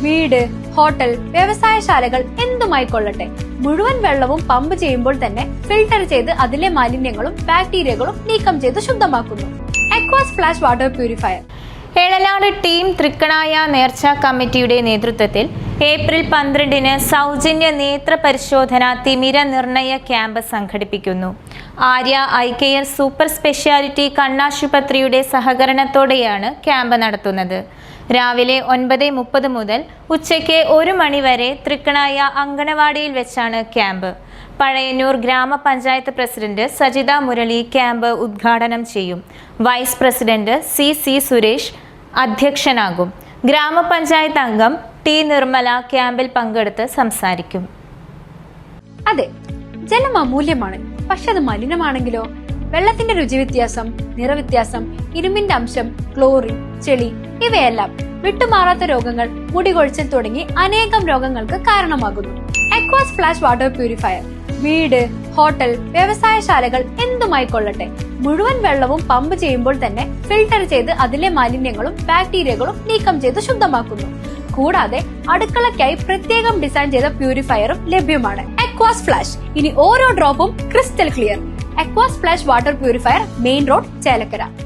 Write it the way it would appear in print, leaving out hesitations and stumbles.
വീട്, ഹോട്ടൽ, വ്യവസായശാലകൾ എന്തുമായിക്കൊള്ളട്ടെ, മുഴുവൻ വെള്ളവും പമ്പ് ചെയ്യുമ്പോൾ തന്നെ ഫിൽട്ടർ ചെയ്ത് അതിലെ മാലിന്യങ്ങളും ബാക്ടീരിയകളും നീക്കം ചെയ്ത് ശുദ്ധമാക്കുന്നു. Aquas flash water purifier. Elanad team Thrikkanaya നേർച്ച കമ്മിറ്റിയുടെ നേതൃത്വത്തിൽ ഏപ്രിൽ 12-ന് സൗജന്യ നേത്ര പരിശോധന തിമിര നിർണയ ക്യാമ്പ് സംഘടിപ്പിക്കുന്നു. Arya eye care super speciality കണ്ണാശുപത്രിയുടെ സഹകരണത്തോടെയാണ് ക്യാമ്പ് നടത്തുന്നത്. രാവിലെ 9:30 മുതൽ ഉച്ചയ്ക്ക് 1 മണി വരെ തൃക്കണായ അങ്കണവാടിയിൽ വെച്ചാണ് ക്യാമ്പ്. പഴയന്നൂർ ഗ്രാമപഞ്ചായത്ത് പ്രസിഡന്റ് സജിത മുരളി ക്യാമ്പ് ഉദ്ഘാടനം ചെയ്യും. വൈസ് പ്രസിഡന്റ് സി സുരേഷ് അധ്യക്ഷനാകും. ഗ്രാമപഞ്ചായത്ത് അംഗം ടി നിർമ്മല ക്യാമ്പിൽ പങ്കെടുത്ത് സംസാരിക്കും. അതെ, ജലം അമൂല്യമാണ്. പക്ഷെ അത് മലിനമാണെങ്കിലോ? വെള്ളത്തിന്റെ രുചി വ്യത്യാസം, നിറവ്യത്യാസം, ഇരുമ്പിന്റെ അംശം, ക്ലോറിൻ, ചെളി ഇവയെല്ലാം വിട്ടുമാറാത്ത രോഗങ്ങൾ, മുടികൊഴിച്ചിൽ തുടങ്ങി അനേകം രോഗങ്ങൾക്ക് കാരണമാകുന്നു. അക്വാസ് ഫ്ലാഷ് വാട്ടർ പ്യൂരിഫയർ വീട്, ഹോട്ടൽ, വ്യവസായശാലകൾ എന്തുമായിക്കൊള്ളട്ടെ, മുഴുവൻ വെള്ളവും പമ്പ് ചെയ്യുമ്പോൾ തന്നെ ഫിൽട്ടർ ചെയ്ത് അതിലെ മാലിന്യങ്ങളും ബാക്ടീരിയകളും നീക്കം ചെയ്ത് ശുദ്ധമാക്കുന്നു. കൂടാതെ അടുക്കളയ്ക്കായി പ്രത്യേകം ഡിസൈൻ ചെയ്ത പ്യൂരിഫയറും ലഭ്യമാണ്. അക്വാസ് ഫ്ലാഷ്, ഇനി ഓരോ ഡ്രോപ്പും crystal clear. Aquas flash water purifier, main road, Chelakkara.